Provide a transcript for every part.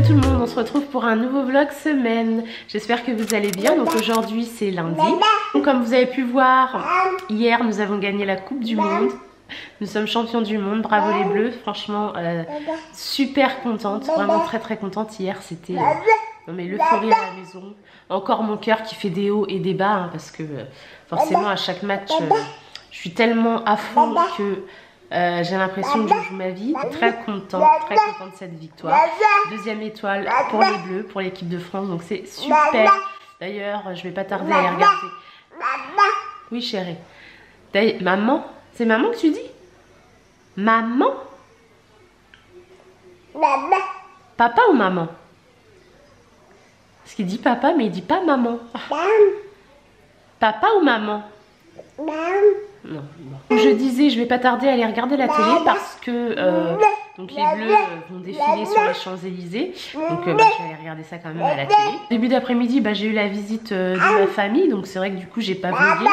tout le monde, on se retrouve pour un nouveau vlog semaine. J'espère que vous allez bien. Donc aujourd'hui c'est lundi. Donc, comme vous avez pu voir, hier nous avons gagné la Coupe du Monde. Nous sommes champions du monde, bravo les Bleus. Franchement super contente, vraiment très contente. Hier c'était non mais l'euphorie à la maison. Encore mon cœur qui fait des hauts et des bas hein, parce que forcément à chaque match je suis tellement à fond que j'ai l'impression que je joue ma vie. Très contente de cette victoire. Deuxième étoile pour les Bleus, pour l'équipe de France, donc c'est super. D'ailleurs, je vais pas tarder à les regarder. Oui chérie. Maman, c'est maman que tu dis? Maman? Papa ou maman? Parce qu'il dit papa, mais il dit pas maman. Papa ou maman? Non. Je disais, je vais pas tarder à aller regarder la télé parce que donc les Bleus vont défiler sur les Champs-Élysées. Donc je vais aller regarder ça quand même à la télé. Début d'après-midi, j'ai eu la visite de ma famille. Donc c'est vrai que du coup, j'ai pas vlogué.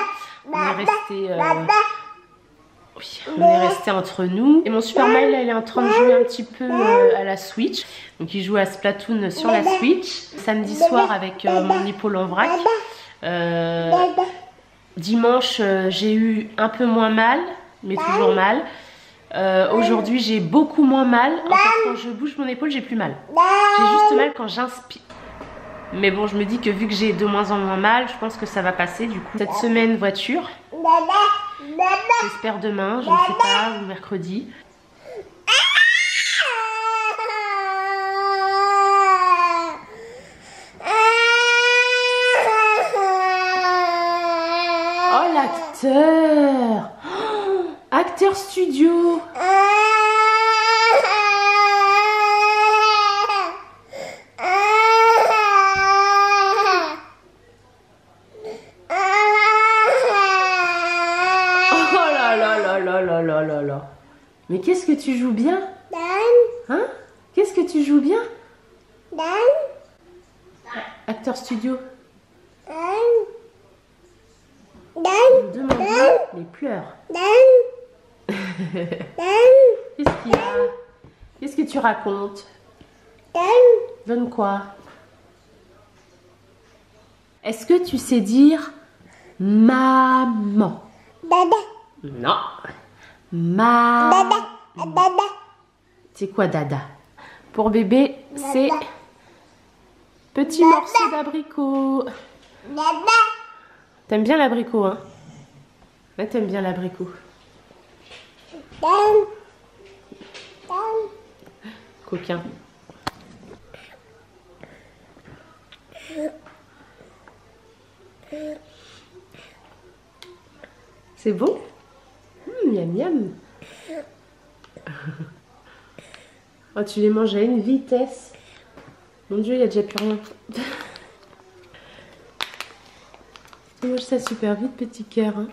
On est resté entre nous. Et mon Super Mail, là, il est en train de jouer un petit peu à la Switch. Donc il joue à Splatoon sur la Switch. Samedi soir avec mon épaule en vrac. Dimanche, j'ai eu un peu moins mal, mais toujours mal. Aujourd'hui, j'ai beaucoup moins mal. En fait, quand je bouge mon épaule, j'ai plus mal. J'ai juste mal quand j'inspire. Mais bon, je me dis que vu que j'ai de moins en moins mal, je pense que ça va passer du coup. Cette semaine, voiture. J'espère demain, je ne sais pas, ou mercredi. Oh l'acteur! Oh, acteur studio! Mais qu'est-ce que tu joues bien? Hein? Qu'est-ce que tu joues bien? Acteur studio. Demande-lui, mais pleure. Qu'est-ce qu'il y a? Qu'est-ce que tu racontes? Donne quoi? Est-ce que tu sais dire maman? Non. C'est quoi dada? Pour bébé, c'est petit morceau d'abricot. T'aimes bien l'abricot, hein? Ouais, t'aimes bien l'abricot. Coquin. C'est bon? Miam miam. Oh, tu les manges à une vitesse. Mon Dieu, il n'y a déjà plus rien. Tu manges ça super vite, petit cœur. Hein.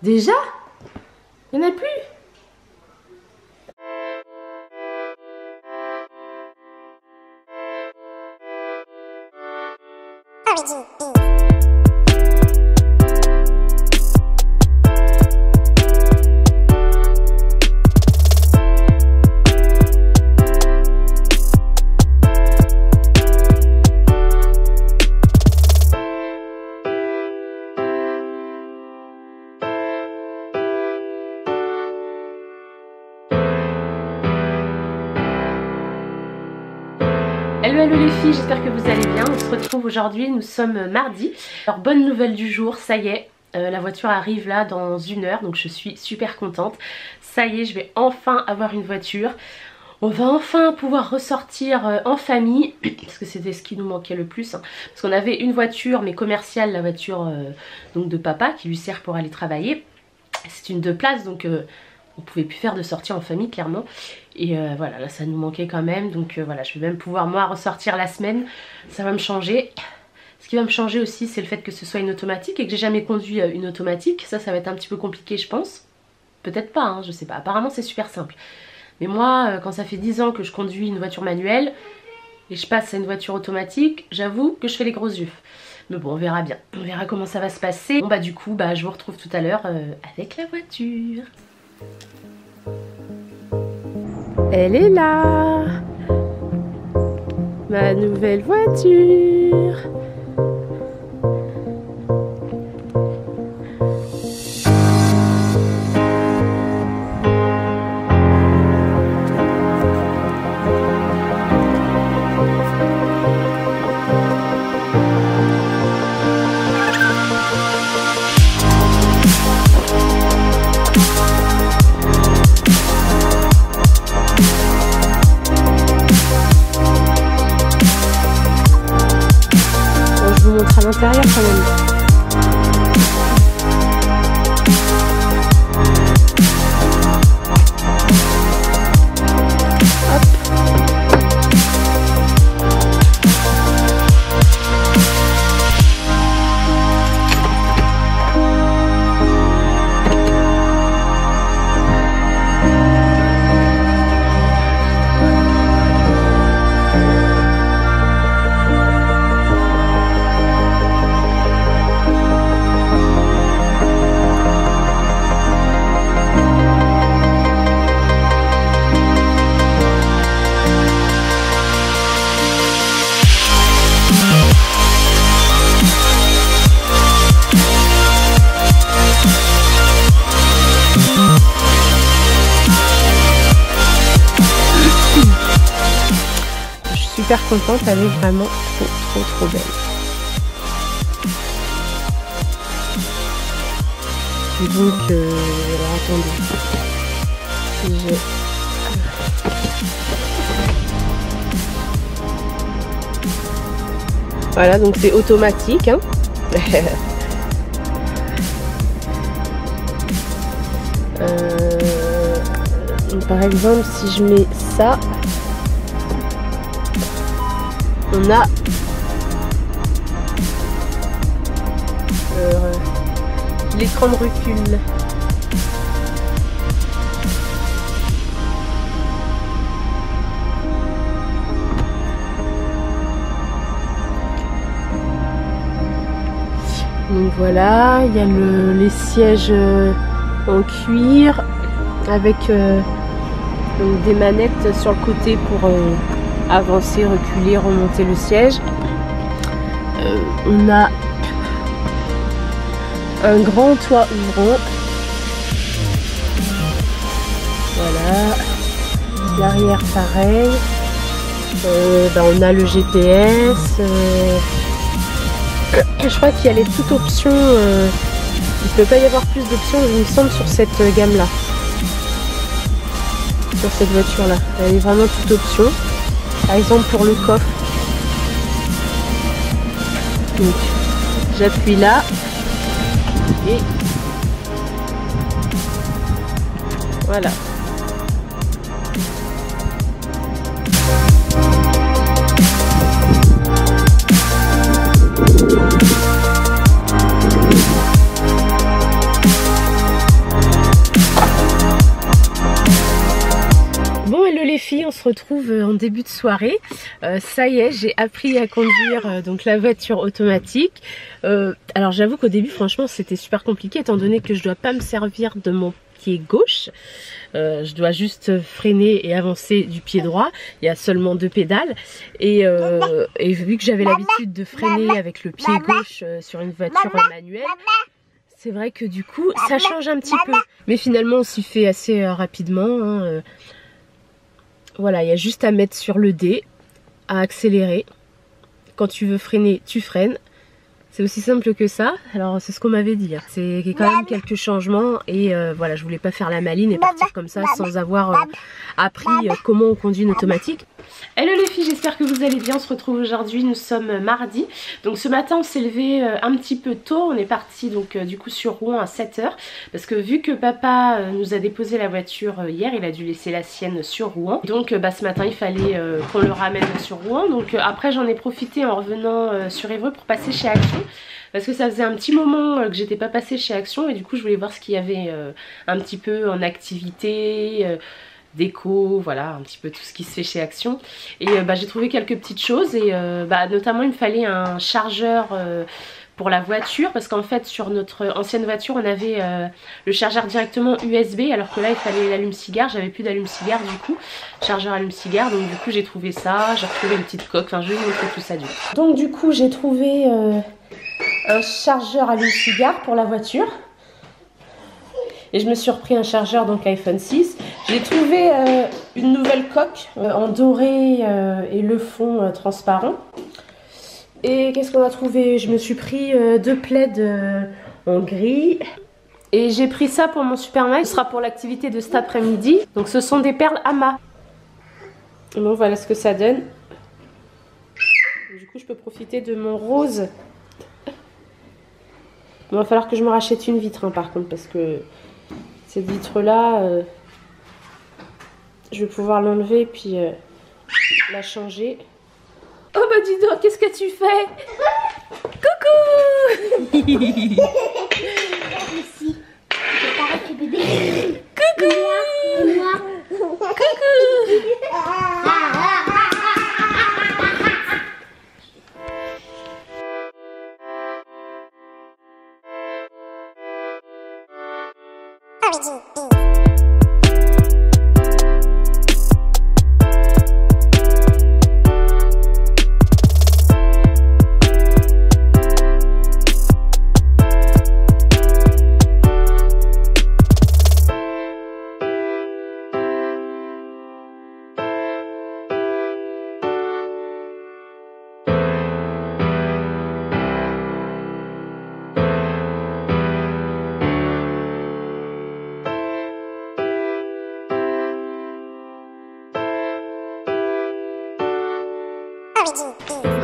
Déjà? Il n'y en a plus? Hello les filles, j'espère que vous allez bien. On se retrouve aujourd'hui, nous sommes mardi. Alors bonne nouvelle du jour, ça y est, la voiture arrive là dans 1 heure, donc je suis super contente. Ça y est, je vais enfin avoir une voiture. On va enfin pouvoir ressortir en famille, parce que c'était ce qui nous manquait le plus. Hein. Parce qu'on avait une voiture, mais commerciale, la voiture donc de papa, qui lui sert pour aller travailler. C'est une 2 places, donc on pouvait plus faire de sortie en famille clairement. Et voilà, là ça nous manquait quand même. Donc voilà, je vais même pouvoir moi ressortir la semaine. Ça va me changer. Ce qui va me changer aussi, c'est le fait que ce soit une automatique et que j'ai jamais conduit une automatique. Ça va être un petit peu compliqué je pense. Peut-être pas, hein, je sais pas. Apparemment c'est super simple. Mais moi, quand ça fait 10 ans que je conduis une voiture manuelle et je passe à une voiture automatique, j'avoue que je fais les gros yeux. Mais bon, on verra bien. On verra comment ça va se passer. Bon bah du coup, je vous retrouve tout à l'heure avec la voiture. Elle est là, ma nouvelle voiture. Je vous montre à l'intérieur quand même. Super contente, elle est vraiment trop belle. Et donc, alors attendez, voilà, donc c'est automatique, hein. Donc, par exemple, si je mets ça, on a l'écran de recul. Donc voilà, il y a les sièges en cuir avec donc des manettes sur le côté pour avancer, reculer, remonter le siège. On a un grand toit ouvrant. Voilà. L'arrière pareil. On a le GPS. Je crois qu'il y a les toutes options. Il ne peut pas y avoir plus d'options, il me semble, sur cette gamme-là. Sur cette voiture-là. Elle est vraiment toute option. Par exemple pour le coffre. Donc j'appuie là et voilà. Les filles, on se retrouve en début de soirée. Ça y est, j'ai appris à conduire donc la voiture automatique. Alors j'avoue qu'au début, franchement, c'était super compliqué étant donné que je dois pas me servir de mon pied gauche. Je dois juste freiner et avancer du pied droit. Il y a seulement 2 pédales. Et vu que j'avais l'habitude de freiner avec le pied gauche sur une voiture manuelle, c'est vrai que du coup, ça change un petit peu. Mais finalement, on s'y fait assez rapidement, hein. Voilà, il y a juste à mettre sur le D, à accélérer. Quand tu veux freiner, tu freines. C'est aussi simple que ça. Alors c'est ce qu'on m'avait dit, hein. C'est quand même quelques changements. Et voilà, je voulais pas faire la maline et partir comme ça sans avoir appris comment on conduit une automatique. Hello les filles, j'espère que vous allez bien. On se retrouve aujourd'hui, nous sommes mardi. Donc ce matin on s'est levé un petit peu tôt. On est parti donc du coup sur Rouen à 7 h. Parce que vu que papa nous a déposé la voiture hier, il a dû laisser la sienne sur Rouen. Donc ce matin il fallait qu'on le ramène sur Rouen. Donc après j'en ai profité en revenant sur Évreux pour passer chez Action. Parce que ça faisait un petit moment que j'étais pas passée chez Action. Et du coup je voulais voir ce qu'il y avait un petit peu en activité, déco, voilà, un petit peu tout ce qui se fait chez Action. Et j'ai trouvé quelques petites choses et notamment il me fallait un chargeur pour la voiture, parce qu'en fait sur notre ancienne voiture on avait le chargeur directement USB, alors que là il fallait l'allume-cigare. J'avais plus d'allume-cigare du coup, chargeur allume-cigare, donc du coup j'ai trouvé ça, j'ai retrouvé une petite coque, enfin je vais vous montrer tout ça du coup. Donc du coup j'ai trouvé un chargeur allume-cigare pour la voiture. Et je me suis repris un chargeur, donc iPhone 6. J'ai trouvé une nouvelle coque en doré et le fond transparent. Et qu'est-ce qu'on a trouvé? Je me suis pris 2 plaids en gris. Et j'ai pris ça pour mon Superman. Ce sera pour l'activité de cet après-midi. Donc ce sont des perles Ama. Bon, voilà ce que ça donne. Du coup je peux profiter de mon rose. Il va falloir que je me rachète une vitre hein, par contre, parce que cette vitre là je vais pouvoir l'enlever et puis la changer. Oh bah dis donc, qu'est-ce que tu fais? Coucou. Ici. C'est pareil que bébé. Coucou. Et moi. Coucou.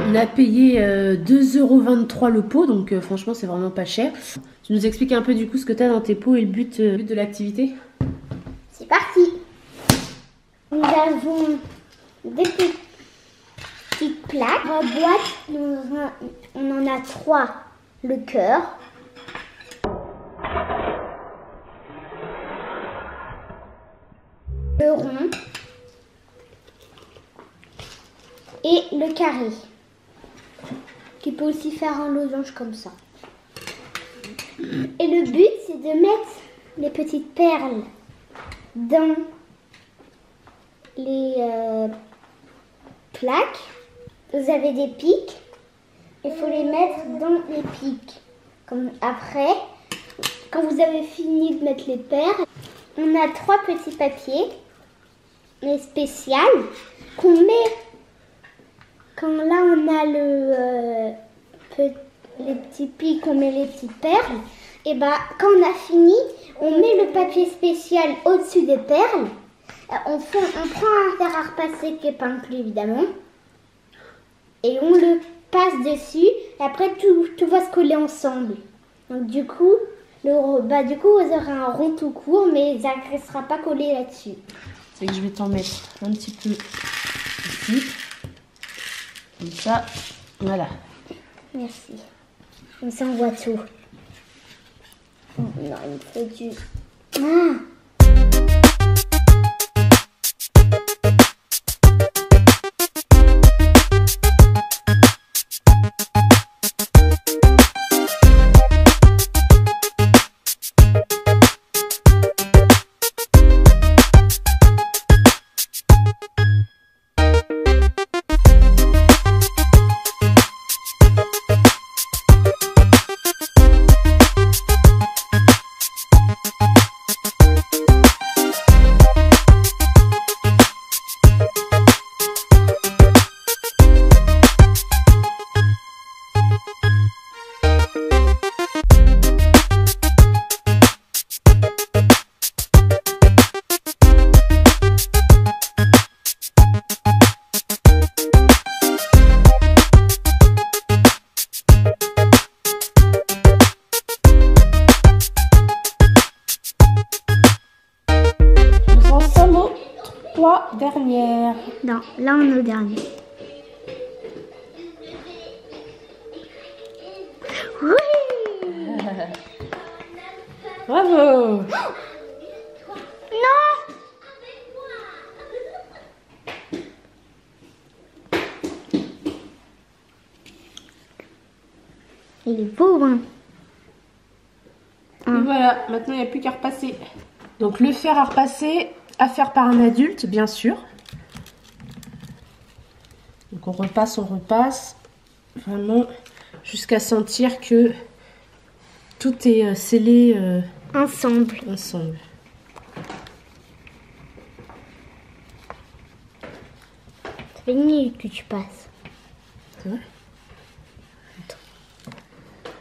On a payé 2,23 € le pot, donc franchement c'est vraiment pas cher. Tu nous expliques un peu du coup ce que tu as dans tes pots et le but de l'activité? C'est parti. Nous avons des petites plaques. Dans la boîte, on en a 3. Le cœur. Le rond. Et le carré. Qui peut aussi faire un losange comme ça. Et le but, c'est de mettre les petites perles dans les plaques. Vous avez des pics. Il faut les mettre dans les pics. Comme après, quand vous avez fini de mettre les perles, on a 3 petits papiers, mais spéciaux, qu'on met. Quand là on a les petits pics, on met les petites perles. Et bah quand on a fini, on met le papier spécial au-dessus des perles. On prend un fer à repasser qui est pas inclus évidemment. Et on le passe dessus. Et après tout va se coller ensemble. Donc du coup, vous aurez un rond tout court, mais ça ne restera pas collé là-dessus. C'est que je vais t'en mettre un petit peu ici. Comme ça, voilà. Merci. Comme ça, on voit tout. Oh, non, il faut du... Ah! Dernière. Non, là on est au dernier. Oui. Bravo. Non. Il est beau, hein. Et voilà, maintenant il n'y a plus qu'à repasser. Donc le fer à repasser, à faire par un adulte, bien sûr. Donc on repasse, vraiment jusqu'à sentir que tout est scellé Ensemble. ensemble. Ça fait une minute que tu passes. C'est vrai?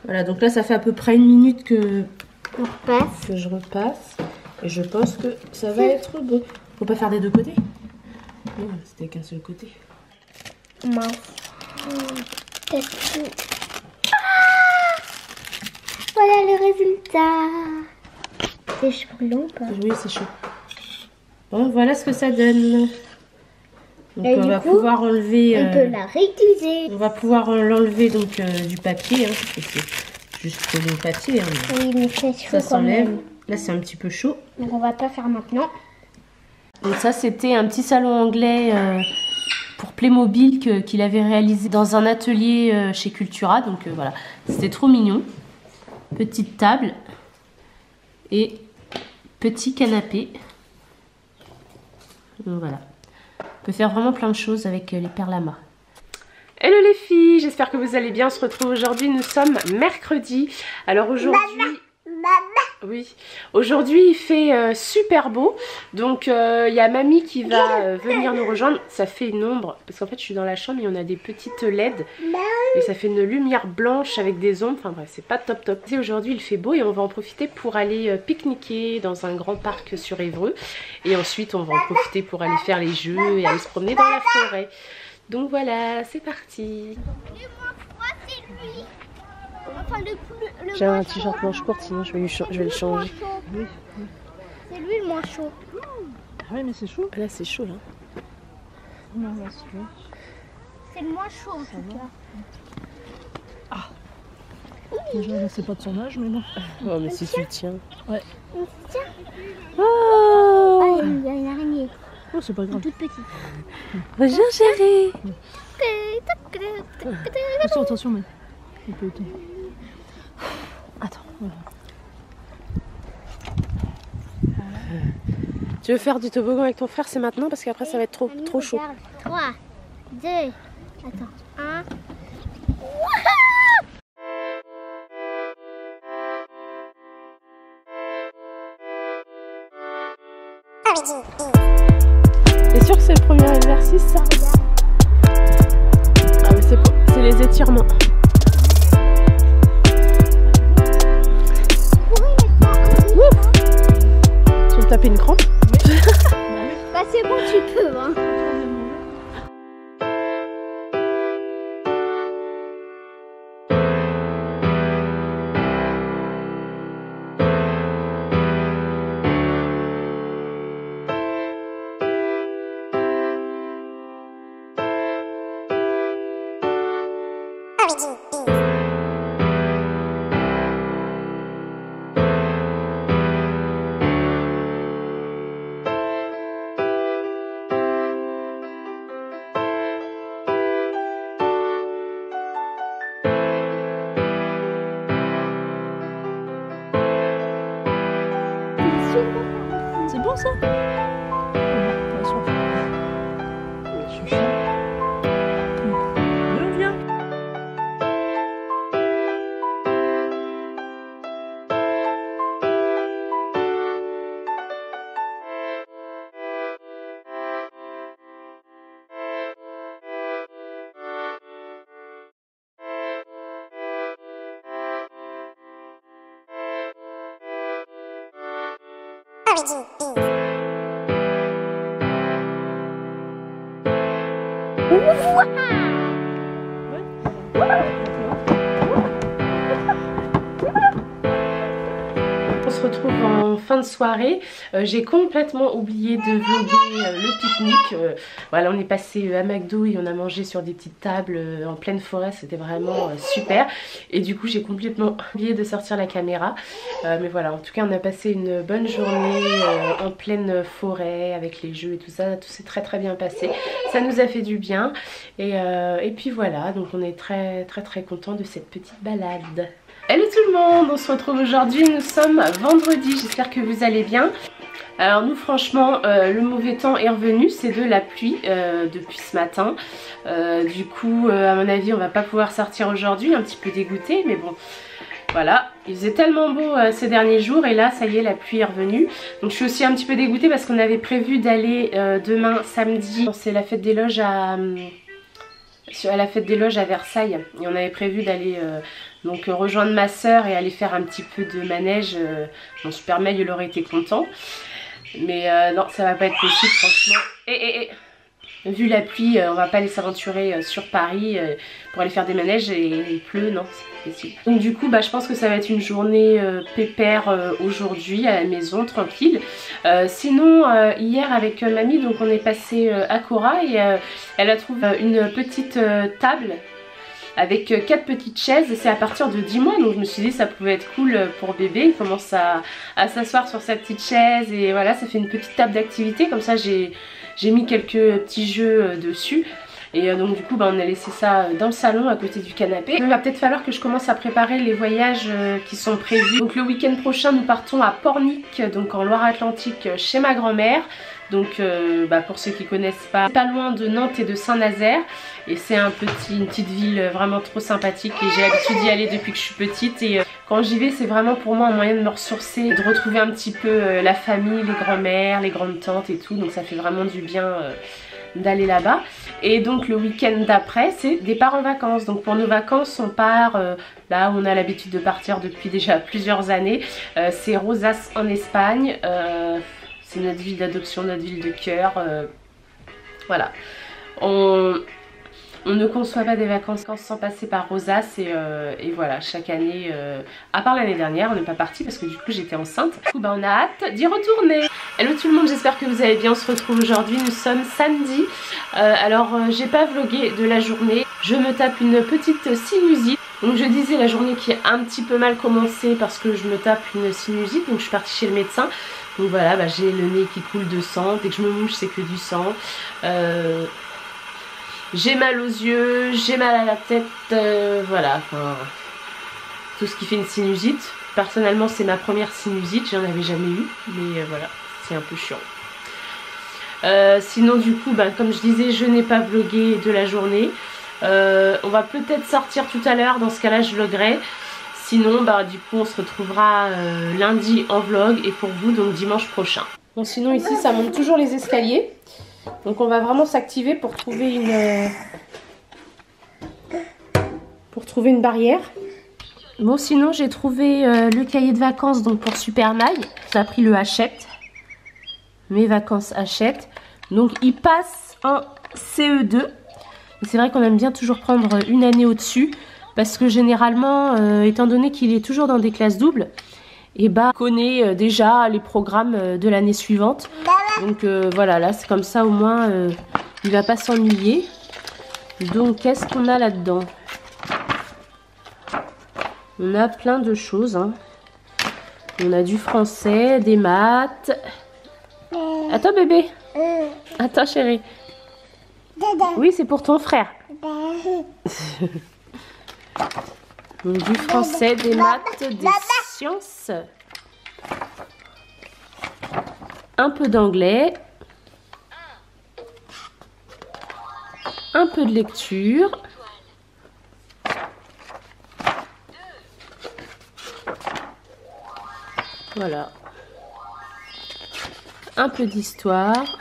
Voilà, donc là ça fait à peu près 1 minute que On repasse. je repasse. Et je pense que ça va être beau. Faut pas faire des deux côtés? Non, c'était qu'un seul côté. Mince. Voilà le résultat. C'est chaud long, pas? Oui, c'est chaud. Bon, voilà ce que ça donne. Donc Et on du va coup, pouvoir enlever. On peut la réutiliser. On va pouvoir l'enlever donc du papier, hein, parce que c'est juste le papier. Hein, Oui, mais c'est chaud ça quand s'enlève. même. Là, c'est un petit peu chaud. Donc on va pas faire maintenant. Donc ça, c'était un petit salon anglais pour Playmobil qu'il avait réalisé dans un atelier chez Cultura. Donc voilà, c'était trop mignon. Petite table et petit canapé. Donc voilà. On peut faire vraiment plein de choses avec les perlamas. Hello les filles, j'espère que vous allez bien. On se retrouve aujourd'hui, nous sommes mercredi. Alors aujourd'hui... Oui, aujourd'hui il fait super beau, donc il y a mamie qui va venir nous rejoindre. Ça fait une ombre, parce qu'en fait je suis dans la chambre et on a des petites LED et ça fait une lumière blanche avec des ombres, enfin bref c'est pas top top. Et aujourd'hui il fait beau et on va en profiter pour aller pique-niquer dans un grand parc sur Évreux et ensuite on va en profiter pour aller faire les jeux et aller se promener dans la forêt. Donc voilà, c'est parti. Enfin, J'ai un t-shirt manche courte, sinon je vais le changer. Oui. C'est lui le moins chaud. Ah oui, mais c'est chaud. Là c'est chaud là. Non, là, c'est chaud. C'est le moins chaud en tout cas. Déjà, je sais pas de son âge, mais bon. Oh mais si tu le tiens. Ouais. Tiens. Oh, Ah, il y a une araignée. Oh, c'est pas grave. Toute petite. bonjour chérie. Attention, attention, mais. Il peut être... Attends, voilà. Tu veux faire du toboggan avec ton frère, c'est maintenant parce qu'après ça va être trop chaud. 3, 2, attends, 1. T'es sûr que c'est le premier exercice ça? Ah mais c'est les étirements. Tu veux taper une crampe? Bah c'est bon, tu peux, hein. C'est bon ça? Attention. Je suis chaud. Viens. se retrouve en fin de soirée. J'ai complètement oublié de vlogger le pique-nique. Voilà, on est passé à McDo et on a mangé sur des petites tables en pleine forêt, c'était vraiment super. Et du coup j'ai complètement oublié de sortir la caméra. Mais voilà, en tout cas on a passé une bonne journée en pleine forêt avec les jeux et tout ça. Tout s'est très bien passé. Ça nous a fait du bien. Et puis voilà, donc on est très content de cette petite balade. Hello tout le monde, on se retrouve aujourd'hui, nous sommes vendredi, j'espère que vous allez bien. Alors nous franchement le mauvais temps est revenu, c'est de la pluie depuis ce matin. Du coup à mon avis on va pas pouvoir sortir aujourd'hui, un petit peu dégoûté mais bon. Voilà, il faisait tellement beau ces derniers jours et là ça y est la pluie est revenue. Donc je suis aussi un petit peu dégoûtée parce qu'on avait prévu d'aller demain samedi. C'est la fête des loges à la fête des loges à Versailles et on avait prévu d'aller donc rejoindre ma soeur et aller faire un petit peu de manège. Mon super Meg il aurait été content mais non ça va pas être possible franchement. Vu la pluie on va pas aller s'aventurer sur Paris pour aller faire des manèges et il pleut, non c'est possible. Donc du coup je pense que ça va être une journée pépère aujourd'hui à la maison, tranquille. Sinon hier avec mamie donc on est passé à Cora et elle a trouvé une petite table avec 4 petites chaises et c'est à partir de 10 mois donc je me suis dit ça pouvait être cool pour bébé. Il commence à s'asseoir sur sa petite chaise et voilà, ça fait une petite table d'activité. Comme ça j'ai mis quelques petits jeux dessus et donc du coup on a laissé ça dans le salon à côté du canapé. Il va peut-être falloir que je commence à préparer les voyages qui sont prévus. Donc le week-end prochain nous partons à Pornic, donc en Loire-Atlantique chez ma grand-mère. Donc pour ceux qui connaissent pas loin de Nantes et de Saint-Nazaire et c'est une petite ville vraiment trop sympathique et j'ai l'habitude d'y aller depuis que je suis petite et quand j'y vais c'est vraiment pour moi un moyen de me ressourcer, de retrouver un petit peu la famille, les grands-mères, les grandes tantes et tout, donc ça fait vraiment du bien d'aller là-bas. Et donc le week-end d'après c'est départ en vacances. Donc pour nos vacances on part là où on a l'habitude de partir depuis déjà plusieurs années, c'est Rosas en Espagne. C'est notre ville d'adoption, notre ville de cœur. Voilà. On ne conçoit pas des vacances sans passer par Rosas et voilà, chaque année, à part l'année dernière, on n'est pas parti parce que du coup j'étais enceinte. Du coup on a hâte d'y retourner. Hello tout le monde, j'espère que vous allez bien. On se retrouve aujourd'hui, nous sommes samedi. J'ai pas vlogué de la journée. Je me tape une petite sinusite. Donc je disais la journée qui a un petit peu mal commencé parce que je me tape une sinusite. Donc je suis partie chez le médecin. Donc voilà, j'ai le nez qui coule de sang. Dès que je me mouche c'est que du sang. J'ai mal aux yeux, j'ai mal à la tête, voilà, tout ce qui fait une sinusite. Personnellement c'est ma première sinusite, j'en avais jamais eu, mais voilà, c'est un peu chiant. Sinon du coup, comme je disais, je n'ai pas vlogué de la journée. On va peut-être sortir tout à l'heure, dans ce cas là je vloguerai. Sinon du coup on se retrouvera lundi en vlog et pour vous donc dimanche prochain. Bon sinon ici ça monte toujours les escaliers. Donc on va vraiment s'activer pour trouver une barrière. Bon sinon j'ai trouvé le cahier de vacances donc pour Super Mag. J'ai pris le Hachette. Mes vacances Hachette. Donc il passe en CE2. C'est vrai qu'on aime bien toujours prendre une année au-dessus. Parce que généralement, étant donné qu'il est toujours dans des classes doubles, et connaît déjà les programmes de l'année suivante. Donc voilà, là c'est comme ça au moins il va pas s'ennuyer. Donc qu'est-ce qu'on a là-dedans? On a plein de choses. Hein. On a du français, des maths. Attends bébé. Attends chérie. Oui c'est pour ton frère. Donc, du français, des maths, des sciences, un peu d'anglais, un peu de lecture, voilà, un peu d'histoire,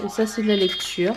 et ça c'est de la lecture.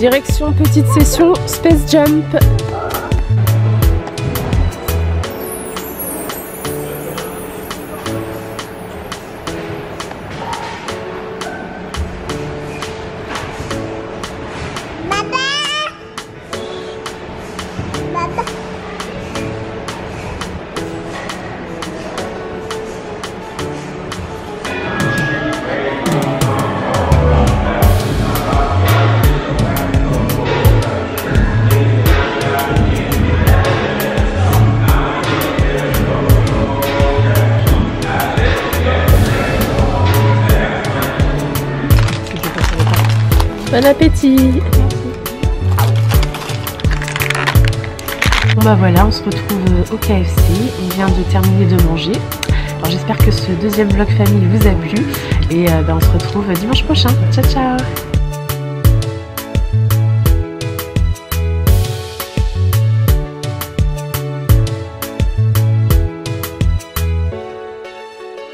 Direction petite session Space Jump. Bon appétit. Bon bah voilà, on se retrouve au KFC, on vient de terminer de manger. Alors j'espère que ce deuxième vlog famille vous a plu et on se retrouve dimanche prochain. Ciao ciao.